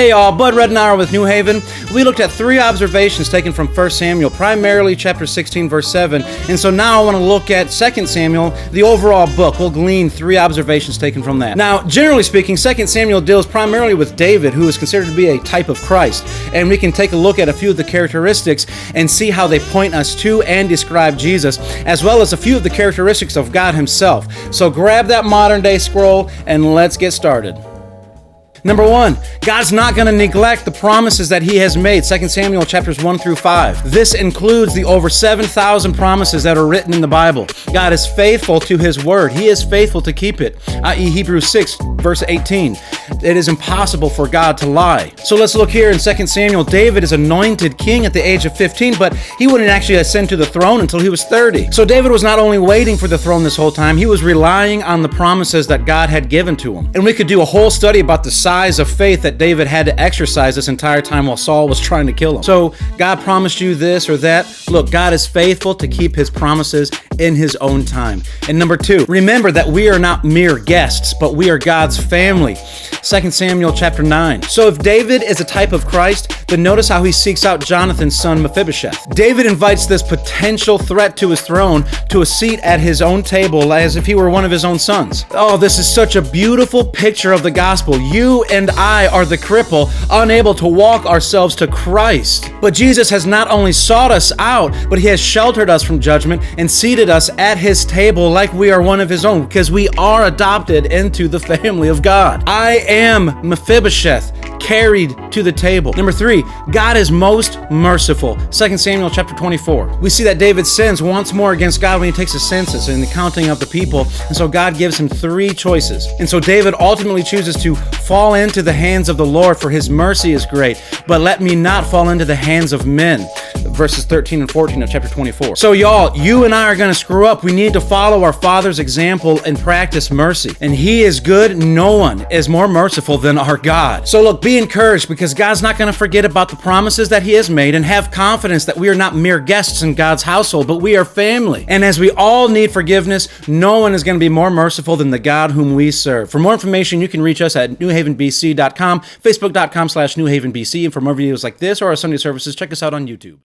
Hey y'all, Bud Reddenauer with New Haven. We looked at 3 observations taken from 1 Samuel, primarily chapter 16, verse 7. And so now I want to look at 2 Samuel, the overall book. We'll glean 3 observations taken from that. Now, generally speaking, 2 Samuel deals primarily with David, who is considered to be a type of Christ. And we can take a look at a few of the characteristics and see how they point us to and describe Jesus, as well as a few of the characteristics of God himself. So grab that modern day scroll and let's get started. Number 1, God's not going to neglect the promises that he has made. 2 Samuel chapters 1 through 5. This includes the over 7,000 promises that are written in the Bible. God is faithful to his word. He is faithful to keep it, i.e. Hebrews 6 verse 18. It is impossible for God to lie. So let's look here in 2 Samuel. David is anointed king at the age of 15, but he wouldn't actually ascend to the throne until he was 30. So David was not only waiting for the throne this whole time, he was relying on the promises that God had given to him. And we could do a whole study about the size of faith that David had to exercise this entire time while Saul was trying to kill him. So God promised you this or that. Look, God is faithful to keep his promises in his own time. And number 2, remember that we are not mere guests, but we are God's family. 2 Samuel chapter 9. So if David is a type of Christ, then notice how he seeks out Jonathan's son Mephibosheth. David invites this potential threat to his throne to a seat at his own table as if he were one of his own sons. Oh, this is such a beautiful picture of the gospel. You and I are the cripple, unable to walk ourselves to Christ. But Jesus has not only sought us out, but he has sheltered us from judgment and seated us at his table like we are one of his own, because we are adopted into the family of God. I am Mephibosheth, carried to the table. Number 3, God is most merciful. 2 Samuel chapter 24. We see that David sins once more against God when he takes a census and the counting of the people. And so God gives him 3 choices. And so David ultimately chooses to fall into the hands of the Lord, for his mercy is great. But let me not fall into the hands of men. Verses 13 and 14 of chapter 24. So y'all, you and I are going to screw up. We need to follow our Father's example and practice mercy. And he is good. No one is more merciful than our God. So look, be encouraged, because God's not going to forget about the promises that he has made, and have confidence that we are not mere guests in God's household, but we are family. And as we all need forgiveness, no one is going to be more merciful than the God whom we serve. For more information, you can reach us at newhavenbc.com, facebook.com/newhavenbc. And for more videos like this or our Sunday services, check us out on YouTube.